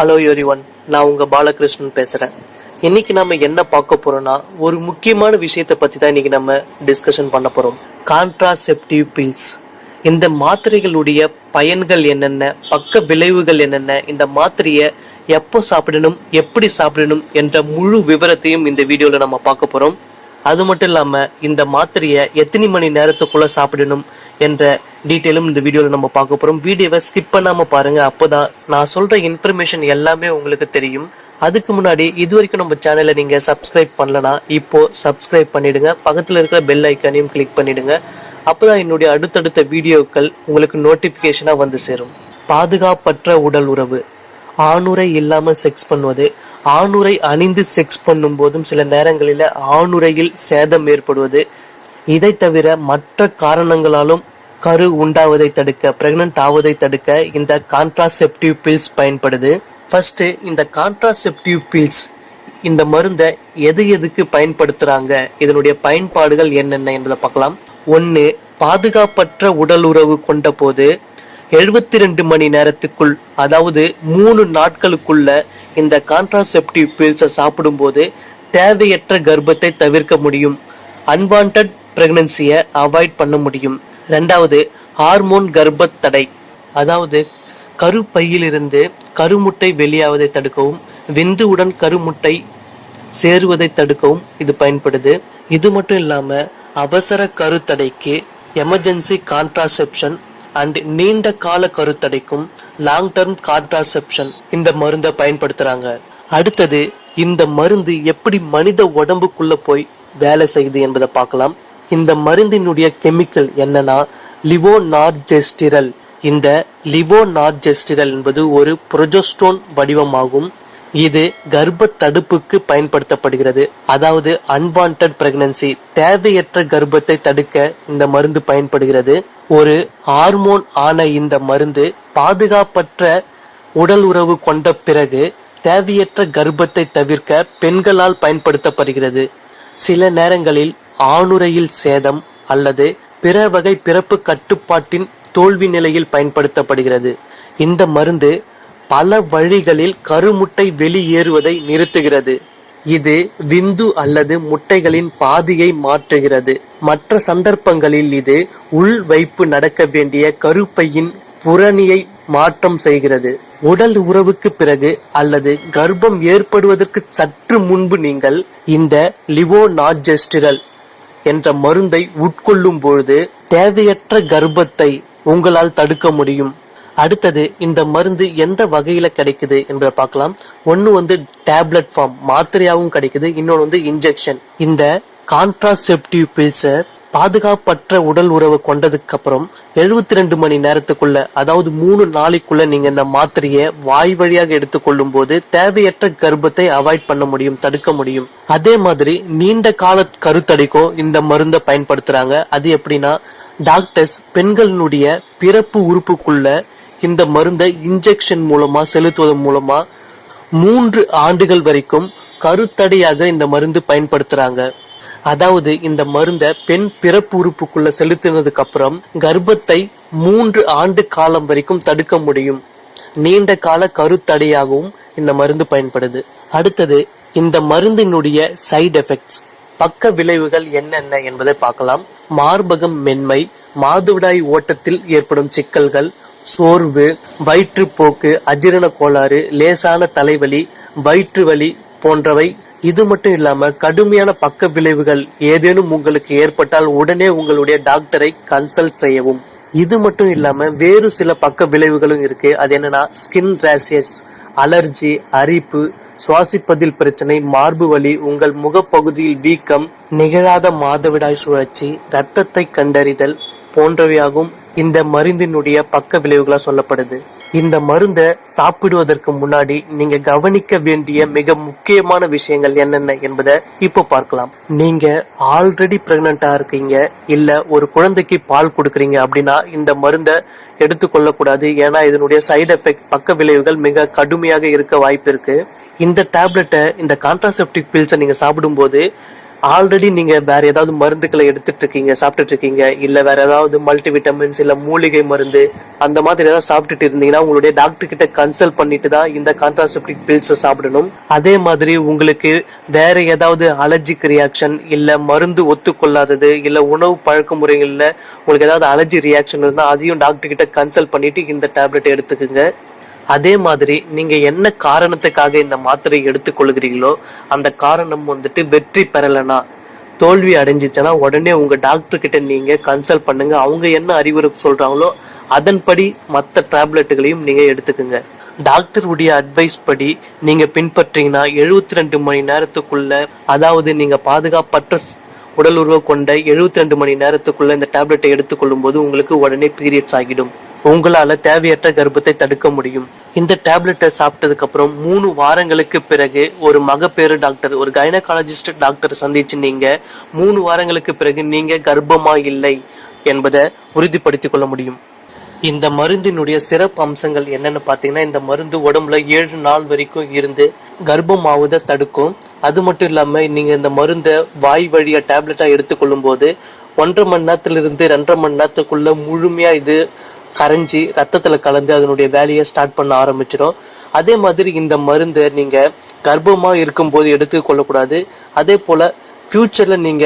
Hello everyone, நான் உங்க பாலகிருஷ்ணன் பேசுறேன். இன்னைக்கு நம்ம என்ன பார்க்க போறோம்னா, ஒரு முக்கியமான விஷயத்தை பத்தி தான் இன்னைக்கு நம்ம டிஸ்கஷன் பண்ண போறோம். Contraceptive pills. இந்த மாத்திரைகளுடைய பயன்கள் என்னென்ன, பக்க விளைவுகள் என்னென்ன, இந்த மாத்திரையை எப்போ சாப்பிடணும், எப்படி சாப்பிடணும் என்ற முழு விவரத்தையும் இந்த வீடியோல நம்ம பார்க்க போறோம். அது மட்டும் இல்லாம இந்த மாத்திரையை எத்தனை மணி நேரத்துக்குள்ள சாப்பிடணும் என்ற டீட்டெயிலும் இந்த வீடியோவில் நம்ம பார்க்க போறோம். வீடியோவை ஸ்கிப் பண்ணாம பாருங்க, அப்போதான் நான் சொல்ற இன்ஃபர்மேஷன் எல்லாமே உங்களுக்கு தெரியும். அதுக்கு முன்னாடி இது வரைக்கும் நம்ம சேனலை நீங்க சப்ஸ்கிரைப் பண்ணலனா இப்போ சப்ஸ்கிரைப் பண்ணிடுங்க. பக்கத்துல இருக்கிற பெல் ஐக்கானையும் கிளிக் பண்ணிடுங்க. அப்போதான் என்னுடைய அடுத்தடுத்த வீடியோக்கள் உங்களுக்கு நோட்டிபிகேஷனா வந்து சேரும். பாதுகாப்பற்ற உடல் உறவு. ஆணுரை இல்லாமல் செக்ஸ் பண்ணுவது, ஆணுரை அணிந்து செக்ஸ் பண்ணும் போதும் சில நேரங்களில் ஆணுரையில் சேதம் ஏற்படுவது, இதை தவிர மற்ற காரணங்களாலும் கரு உண்டாவதை தடுக்க, பிரெக்னன்ட் ஆவதை தடுக்க இந்த கான்ட்ராசெப்டிவ் பில்ஸ் பயன்படுது. ஃபர்ஸ்ட், இந்த கான்ட்ராசெப்டிவ் பில்ஸ் இந்த மருந்தை எதுக்கு பயன்படுத்துறாங்க, இதனுடைய பயன்பாடுகள் என்னென்ன என்பதை பார்க்கலாம். 1. பாதுகாப்பற்ற உடல் உறவு கொண்ட போது 72 மணி நேரத்துக்குள், அதாவது 3 நாட்களுக்குள்ள இந்த கான்ட்ராசெப்டிவ் பில்ஸை சாப்பிடும் போது தேவையற்ற கர்ப்பத்தை தவிர்க்க முடியும். அன்வான்ட் பிரெக்னன்சியை அவாய்ட் பண்ண முடியும். 2. ஹார்மோன் கர்ப்ப தடை, அதாவது கருப்பையிலிருந்து கருமுட்டை வெளியாவதை தடுக்கவும், விந்துவுடன் கருமுட்டை சேருவதை தடுக்கவும் இது பயன்படுது. இது மட்டும் இல்லாம அவசர கருத்தடைக்கு எமர்ஜென்சி கான்ட்ராசெப்ஷன் அண்ட் நீண்ட கால கருத்தடைக்கும் லாங் டர்ம் கான்ட்ராசெப்ஷன் இந்த மருந்தை பயன்படுத்துறாங்க. அடுத்தது, இந்த மருந்து எப்படி மனித உடம்புக்குள்ள போய் வேலை செய்யுது என்பதை பார்க்கலாம். இந்த மருந்தினுடைய கெமிக்கல் என்னன்னா லிவோனார்ஜெஸ்டிரல். இந்த லிவோனார்ஜெஸ்டிரல் என்பது ஒரு புரோஜெஸ்டோன் வடிவமாகும். இது கர்ப்ப தடுப்புக்கு பயன்படுத்தப்படுகிறது. அதாவது அன்வான்ட் பிரெக்னன்சி, தேவையற்ற கர்ப்பத்தை தடுக்க இந்த மருந்து பயன்படுகிறது. ஒரு ஹார்மோன் ஆன இந்த மருந்து பாதுகாப்பற்ற உடல் உறவு கொண்ட பிறகு தேவையற்ற கர்ப்பத்தை தவிர்க்க பெண்களால் பயன்படுத்தப்படுகிறது. சில நேரங்களில் ஆணுரையில் சேதம் அல்லது பிற வகை பிறப்பு கட்டுப்பாட்டின் தோல்வி நிலையில் பயன்படுத்தப்படுகிறது. இந்த மருந்து பல வழிகளில் கருமுட்டை வெளியேறுவதை நிறுத்துகிறது. இது விந்து அல்லது முட்டைகளின் பாதியை மாற்றுகிறது. மற்ற சந்தர்ப்பங்களில் இது உள் வைப்பு நடக்க வேண்டிய கருப்பையின் புறணியை மாற்றம் செய்கிறது. உடல் உறவுக்கு பிறகு அல்லது கர்ப்பம் ஏற்படுவதற்கு சற்று முன்பு நீங்கள் இந்த லிவோனார்ஜெஸ்டிரல் என்ற மருந்தை உட்கொள்ளும் பொழுது தேவையற்ற கர்ப்பத்தை உங்களால் தடுக்க முடியும். அடுத்தது, இந்த மருந்து எந்த வகையில கிடைக்குது என்பதை பார்க்கலாம். ஒன்னு டேப்லெட் ஃபார்ம், மாத்திரையாகவும் கிடைக்குது. இன்னொன்று இன்ஜெக்ஷன். இந்த கான்ட்ராசெப்டிவ் பில்ஸை பாதுகாப்பற்ற உடல் உறவு கொண்டதுக்கு அப்புறம் 72 மணி நேரத்துக்குள்ள, அதாவது 3 நாளைக்குள்ள நீங்க இந்த மாத்திரையை வாய் வழியாக எடுத்துக்கொள்ளும் போது தேவையற்ற கர்ப்பத்தை அவாய்ட் பண்ண முடியும், தடுக்க முடியும். அதே மாதிரி நீண்ட கால கருத்தடைக்கும் இந்த மருந்தை பயன்படுத்துறாங்க. அது எப்படின்னா, டாக்டர்ஸ் பெண்களினுடைய பிறப்பு உறுப்புக்குள்ள இந்த மருந்தை இன்ஜெக்ஷன் மூலமா செலுத்துவதன் மூலமா 3 ஆண்டுகள் வரைக்கும் கருத்தடையாக இந்த மருந்து பயன்படுத்துறாங்க. அதாவது இந்த மருந்தை பெண் பிறப்பு உறுப்புக்குள்ள செலுத்தினதுக்கு அப்புறம் கர்ப்பத்தை 3 ஆண்டு காலம் வரைக்கும் தடுக்க முடியும். நீண்ட கால கருத்தடையாகவும் இந்த மருந்து பயன்படுது. அடுத்தது, இந்த மருந்தினுடைய சைடு எஃபெக்ட்ஸ், பக்க விளைவுகள் என்னென்ன என்பதை பார்க்கலாம். மார்பகம் மென்மை, மாதவிடாய் ஓட்டத்தில் ஏற்படும் சிக்கல்கள், சோர்வு, வயிற்றுப்போக்கு, அஜீரண கோளாறு, லேசான தலைவலி, வயிற்று வலி போன்றவை. இது மட்டும் இல்லாம கடுமையான பக்க விளைவுகள் ஏதேனும் உங்களுக்கு ஏற்பட்டால் உடனே உங்களுடைய டாக்டரை கன்சல்ட் செய்யவும். இது மட்டும் இல்லாம வேறு சில பக்க விளைவுகளும் இருக்கு. அது என்னன்னா ஸ்கின் ரேஷஸ், அலர்ஜி, அரிப்பு, சுவாசிப்பதில் பிரச்சனை, மார்பு வலி, உங்கள் முகப்பகுதியில் வீக்கம், நிகழாத மாதவிடாய் சுழற்சி, இரத்தத்தை கண்டறிதல் போன்றவையாகவும் இந்த மருந்தினுடைய பக்க விளைவுகளா சொல்லப்படுது. இந்த மருந்தை சாப்பிடுவதற்கு முன்னாடி நீங்க கவனிக்க வேண்டிய மிக முக்கியமான விஷயங்கள் என்னென்ன என்பதை இப்போ பார்க்கலாம். நீங்க ஆல்ரெடி பிரெக்னண்டா இருக்கீங்க, இல்ல ஒரு குழந்தைக்கு பால் கொடுக்குறீங்க அப்படின்னா இந்த மருந்தை எடுத்துக்கொள்ளக்கூடாது. ஏன்னா இதனுடைய சைடு எஃபெக்ட், பக்க விளைவுகள் மிக கடுமையாக இருக்க வாய்ப்பு இருக்கு. இந்த டேப்லெட்டை, இந்த கான்ட்ராசெப்டிவ் பில்ஸை நீங்க சாப்பிடும் போது ஆல்ரெடி நீங்க வேற ஏதாவது மருந்துகளை எடுத்துட்டு இருக்கீங்க, சாப்பிட்டுட்டு இருக்கீங்க, இல்ல வேற ஏதாவது மல்டி விட்டமின்ஸ் இல்ல மூலிகை மருந்து அந்த மாதிரி ஏதாவது சாப்பிட்டுட்டு இருந்தீங்கன்னா உங்களுடைய டாக்டர் கிட்ட கன்சல்ட் பண்ணிட்டு தான் இந்த கான்ட்ராசெப்டிவ் பில்ஸ் சாப்பிடணும். அதே மாதிரி உங்களுக்கு வேற ஏதாவது அலர்ஜிக் ரியாக்ஷன் இல்ல மருந்து ஒத்துக்கொள்ளாதது இல்ல உணவு பழக்க முறைகள்ல உங்களுக்கு ஏதாவது அலர்ஜி ரியாக்ஷன் இருந்தா அதையும் டாக்டர் கிட்ட கன்சல்ட் பண்ணிட்டு இந்த டேப்லெட் எடுத்துக்குங்க. அதே மாதிரி நீங்க என்ன காரணத்துக்காக இந்த மாத்திரை எடுத்துக்கொள்கிறீங்களோ அந்த காரணம் வந்துட்டு வெற்றி பெறலைன்னா, தோல்வி அடைஞ்சிச்சுன்னா உடனே உங்க டாக்டர் கிட்ட நீங்க கன்சல்ட் பண்ணுங்க. அவங்க என்ன அறிவுரை சொல்றாங்களோ அதன்படி மற்ற டேப்லெட்டுகளையும் நீங்க எடுத்துக்குங்க. டாக்டருடைய அட்வைஸ் படி நீங்க பின்பற்றீங்கன்னா 72 மணி நேரத்துக்குள்ள, அதாவது நீங்க பாதுகாப்பற்ற உடல் உருவம் கொண்ட 72 மணி நேரத்துக்குள்ள இந்த டேப்லெட்டை எடுத்துக்கொள்ளும் போது உங்களுக்கு உடனே பீரியட்ஸ் ஆகிடும். உங்களால தேவையற்ற கர்ப்பத்தை தடுக்க முடியும். இந்த டேப்லெட்டை சாப்பிட்டதுக்கு அப்புறம் 3 வாரங்களுக்கு பிறகு ஒரு மகப்பேறு டாக்டர், ஒரு கைனகாலஜிஸ்ட் டாக்டர் சந்திச்சு நீங்க 3 வாரங்களுக்கு பிறகு நீங்க கர்ப்பமா இல்லை என்பதை உறுதிப்படுத்திக் கொள்ள முடியும். இந்த மருந்தினுடைய சிறப்பு அம்சங்கள் என்னன்னு பாத்தீங்கன்னா, இந்த மருந்து உடம்புல 7 நாள் வரைக்கும் இருந்து கர்ப்பம் ஆவதை தடுக்கும். அது மட்டும் இல்லாம நீங்க இந்த மருந்தை வாய் வழியா டேப்லெட்டா எடுத்துக்கொள்ளும் போது 1.5 மணி நேரத்திலிருந்து 2.5 மணி நேரத்துக்குள்ள முழுமையா இது கரைஞ்சி ரத்தத்துல கலந்து அதனுடைய வேலையை ஸ்டார்ட் பண்ண ஆரம்பிச்சிடும். அதே மாதிரி இந்த மருந்தை நீங்க கர்ப்பமா இருக்கும் போது எடுத்துக்கொள்ளக்கூடாது. அதே போல ஃபியூச்சர்ல நீங்க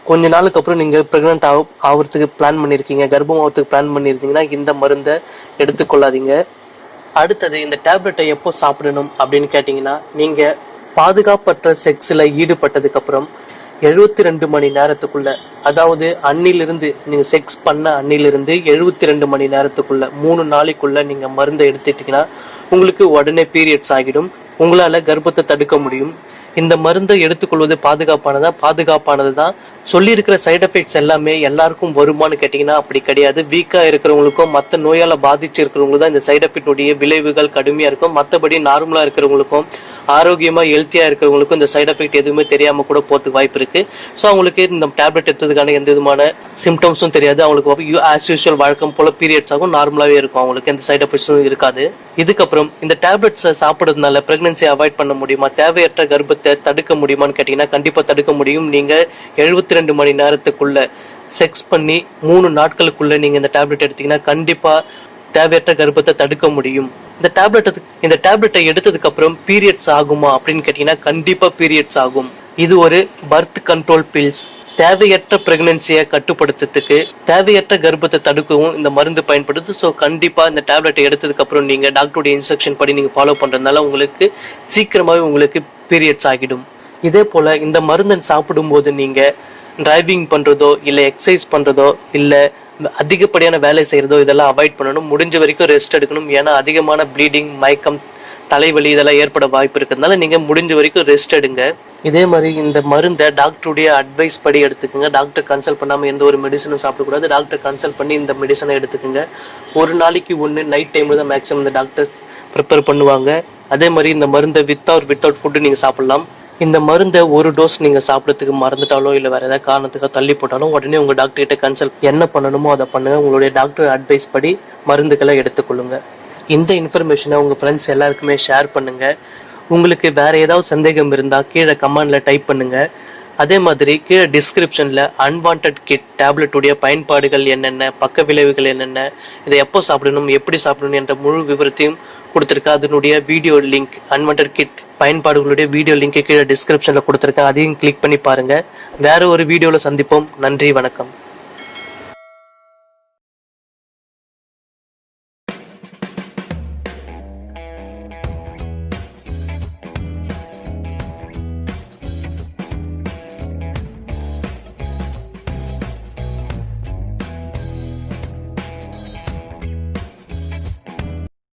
கொஞ்ச நாளுக்கு அப்புறம் நீங்க பிரெக்னென்ட் ஆகிறதுக்கு பிளான் பண்ணிருக்கீங்க, கர்ப்பம் ஆகிறதுக்கு பிளான் பண்ணிருந்தீங்கன்னா இந்த மருந்தை எடுத்துக்கொள்ளாதீங்க. அடுத்தது, இந்த டேப்லெட்டை எப்போ சாப்பிடணும் அப்படின்னு கேட்டீங்கன்னா, நீங்க பாதுகாப்பற்ற செக்ஸ்ல ஈடுபட்டதுக்கு அப்புறம் 72 மணி நேரத்துக்குள்ள, அதாவது அன்னிலிருந்து நீங்க செக்ஸ் பண்ண அன்னிலிருந்து 72 மணி நேரத்துக்குள்ள 3 நாளைக்குள்ள நீங்க மருந்தை எடுத்துட்டீங்கன்னா உங்களுக்கு உடனே பீரியட்ஸ் ஆகிடும். உங்களால கர்ப்பத்தை தடுக்க முடியும். இந்த மருந்தை எடுத்துக்கொள்வது பாதுகாப்பானது தான். சொல்லி இருக்கிற சைட் எஃபெக்ட்ஸ் எல்லாமே எல்லாருக்கும் வருமானு கேட்டீங்கன்னா அப்படி கிடையாது. வீக்கா இருக்கிறவங்களுக்கும் மற்ற நோயால பாதிச்சு இருக்கிறவங்களுக்கும் தான் இந்த சைட் எஃபெக்டுடைய விளைவுகள் கடுமையா இருக்கும். மற்றபடி நார்மலா இருக்கிறவங்களுக்கும் ஆரோக்கியமா ஹெல்த்தியா இருக்கிறவங்களுக்கும் இந்த சைட் எஃபெக்ட் எதுவுமே தெரியாம கூட போறதுக்கு வாய்ப்பு இருக்கு. ஸோ அவங்களுக்கு இந்த டேப்லெட் எடுத்ததுக்கான எந்த விதமான சிம்டம்ஸும் தெரியாது. அவங்களுக்கு ஆஸ் யூஷுவல் வழக்கம் போல பீரியட்ஸ் ஆகும், நார்மலாவே இருக்கும், அவங்களுக்கு எந்த சைட் எஃபெக்ட்ஸும் இருக்காது. இதுக்கப்புறம் இந்த டேப்லெட்ஸை சாப்பிடுறதுனால பிரெக்னன்சி அவாய்ட் பண்ண முடியுமா, தேவையற்ற கர்ப்பத்தை தடுக்க முடியுமான்னு கேட்டீங்கன்னா கண்டிப்பா தடுக்க முடியும். நீங்க 72 மணி நேரத்துக்குள்ள செக்ஸ் பண்ணி 3 நாட்களுக்குள்ள நீங்க இந்த டேப்லெட் எடுத்தீங்கன்னா கண்டிப்பா தேவையற்ற கர்ப்பத்தை தடுக்க முடியும். இந்த டேப்லெட்டை எடுத்ததுக்கு அப்புறம் பீரியட்ஸ் ஆகுமா அப்படின்னு கேட்டீங்கன்னா கண்டிப்பா பீரியட்ஸ் ஆகும். இது ஒரு பர்த் கண்ட்ரோல் பில்ஸ். தேவையற்ற பிரெக்னன்சியை கட்டுப்படுத்துறதுக்கு, தேவையற்ற கர்ப்பத்தை தடுக்கவும் இந்த மருந்து பயன்படுது. ஸோ கண்டிப்பா இந்த டேப்லெட்டை எடுத்ததுக்கு அப்புறம் நீங்க டாக்டருடைய இன்ஸ்ட்ரக்ஷன் படி நீங்க ஃபாலோ பண்றதுனால உங்களுக்கு சீக்கிரமாவே உங்களுக்கு பீரியட்ஸ் ஆகிடும். இதே போல இந்த மருந்தை சாப்பிடும் போது நீங்க டிரைவிங் பண்றதோ இல்ல எக்ஸசைஸ் பண்றதோ இல்ல அதிகப்படியான வேலை செய்யறதோ இதெல்லாம் அவாய்ட் பண்ணணும். முடிஞ்ச வரைக்கும் ரெஸ்ட் எடுக்கணும். ஏன்னா அதிகமான ப்ளீடிங், மயக்கம், தலைவலி இதெல்லாம் ஏற்பட வாய்ப்பு இருக்கிறதுனால நீங்க முடிஞ்ச வரைக்கும் ரெஸ்ட் எடுங்க. இதே மாதிரி இந்த மருந்தை டாக்டருடைய அட்வைஸ் படி எடுத்துக்கோங்க. டாக்டர் கன்சல்ட் பண்ணாம எந்த ஒரு மெடிசனும் சாப்பிடக்கூடாது. டாக்டர் கன்சல்ட் பண்ணி இந்த மெடிசனை எடுத்துக்கோங்க. ஒரு நாளைக்கு ஒன்று நைட் டைம்ல தான் மேக்ஸிமம் இந்த டாக்டர்ஸ் ப்ரிப்பேர் பண்ணுவாங்க. அதே மாதிரி இந்த மருந்தை வித்தவுட் ஃபுட்டு நீங்க சாப்பிடலாம். இந்த மருந்தை ஒரு டோஸ் நீங்க சாப்பிடறதுக்கு மறந்துட்டாலோ இல்ல வேற ஏதாவது காரணத்துக்காக தள்ளி போட்டாலும் உடனே உங்க டாக்டர் கிட்ட கன்சல்ட் என்ன பண்ணணுமோ அதை பண்ணுங்க. உங்களுடைய டாக்டர் அட்வைஸ் படி மருந்துகளை எடுத்துக்கொள்ளுங்க. இந்த இன்ஃபர்மேஷனை உங்க ஃப்ரெண்ட்ஸ் எல்லாருக்குமே ஷேர் பண்ணுங்க. உங்களுக்கு வேற ஏதாவது சந்தேகம் இருந்தா கீழே கமெண்ட்ல டைப் பண்ணுங்க. அதே மாதிரி கீழே டிஸ்கிரிப்ஷன்ல அன்வான்ட் கிட் டேப்லெட்டுடைய பயன்பாடுகள் என்னென்ன, பக்க விளைவுகள் என்னென்ன, இதை எப்போ சாப்பிடணும், எப்படி சாப்பிடணும் என்ற முழு விவரத்தையும் கொடுத்துருக்கேன். அதனுடைய வீடியோ லிங்க், அன்வான்ட் கிட் பயன்பாடுகளுடைய வீடியோ லிங்க் கீழே டிஸ்கிரிப்ஷன்ல கொடுத்துருக்கேன். அதையும் கிளிக் பண்ணி பாருங்க. வேற ஒரு வீடியோல சந்திப்போம். நன்றி, வணக்கம்.